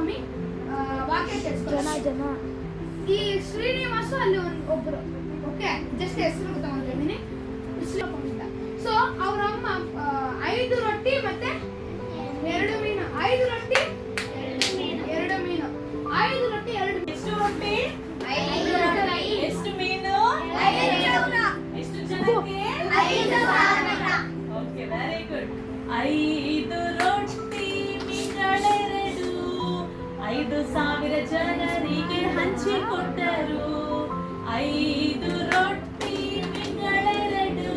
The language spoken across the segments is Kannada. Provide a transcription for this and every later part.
ಸ್ವಾಮಿ ವಾಕ್ಯ ಕೇಳಿಸ್ಕೊಳ್ಳಿ. ಈ ಶ್ರೀನಿವಾಸ ಅಲ್ಲಿ ಒಬ್ರು, ಓಕೆ, ಜಸ್ಟ್ ಹೆಸರು ತಗೊಂಡಿದ್ದೀನಿ, ಸೊ ಅವ್ರ ಅಮ್ಮ 5 ರೊಟ್ಟಿ ಮತ್ತೆ 2 ಮೀನು, 5 ರೊಟ್ಟಿ 2 ಮೀನು, 5 ರೊಟ್ಟಿ 2 ಮೀನು. ಎಷ್ಟು ರೊಟ್ಟಿ? 5 ರೊಟ್ಟಿ. ಎಷ್ಟು ಮೀನು? 5,000. ಎಷ್ಟು ಜನಕ್ಕೆ? 5,000. Okay, very good. 5 ರೊಟ್ಟಿ ಮೀನುಗಳೆರಡು 5,000 ಜನರಿಗೆ ಹಂಚಿಕೊಟ್ಟರು. 5 ರೊಟ್ಟಿ ಮೀನುಗಳೆರಡು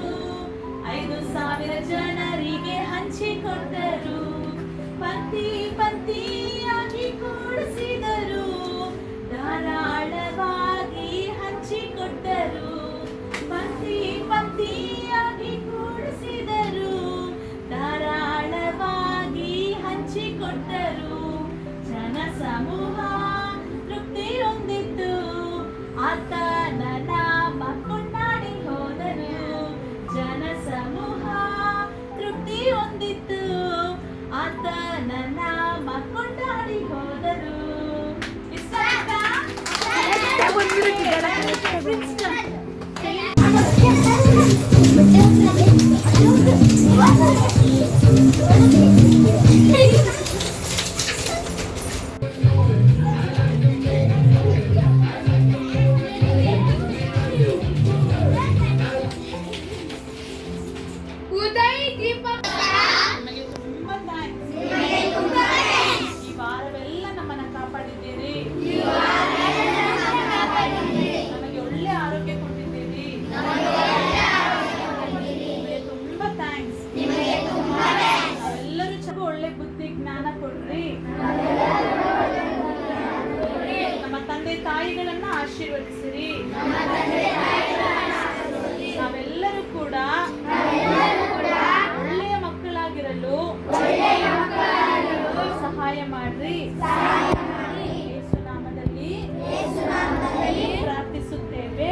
5,000 ಜನರಿಗೆ ಹಂಚಿಕೊಟ್ಟರು. ಪಂಕ್ತಿ ಪಂಕ್ತಿಯಾಗಿ ಕೂಡಿಸಿದರು, ಧಾರಾಳವಾಗಿ ಹಂಚಿಕೊಟ್ಟರು. ಪಂಕ್ತಿ ಪಂಕ್ತಿಯಾಗಿ ಕೂಡಿಸಿದರು, ಧಾರಾಳವಾಗಿ ಹಂಚಿಕೊಟ್ಟರು. ಜನ ಸಮೂಹ ತೃಪ್ತಿ ಹೊಂದಿತ್ತು, ಆತನ ನಾಮ ಕೊಂಡಾಡಿ ಹೋದರು. ಜನ ಸಮೂಹ ತೃಪ್ತಿ ಹೊಂದಿತ್ತು, ಆತನ ನಾಮ ಕೊಂಡಾಡಿ ಹೋದರು. ಇಷ್ಟ ಆಯ್ತಾ? ಉದಯ್ ದೀಪ ನಿಮಗೆ ತುಂಬಾ ಥ್ಯಾಂಕ್ಸ್. ಈ ವಾರವೆಲ್ಲ ನಮ್ಮನ್ನ ಕಾಪಾಡಿದ್ದೀರಿ, ನಮಗೆ ಒಳ್ಳೆ ಆರೋಗ್ಯ ಕೊಟ್ಟಿದ್ದೀರಿ. ನಿಮಗೆ ತುಂಬಾ ಥ್ಯಾಂಕ್ಸ್. ನಾವೆಲ್ಲರೂ ಚಲೋ ಒಳ್ಳೆ ಬುದ್ಧಿ ಜ್ಞಾನ ಕೊಡ್ರಿ. ನಮ್ಮ ತಂದೆ ತಾಯಿಗಳನ್ನ ಆಶೀರ್ವದಿಸಿರಿ. ನಾವೆಲ್ಲರೂ ಕೂಡ ಒಳ್ಳೆಯ ಮಕ್ಕಳಾಗಿರಲು ಸಹಾಯ ಮಾಡ್ರಿ. ಯೇಸು ನಾಮದಲ್ಲಿ ಪ್ರಾರ್ಥಿಸುತ್ತೇವೆ.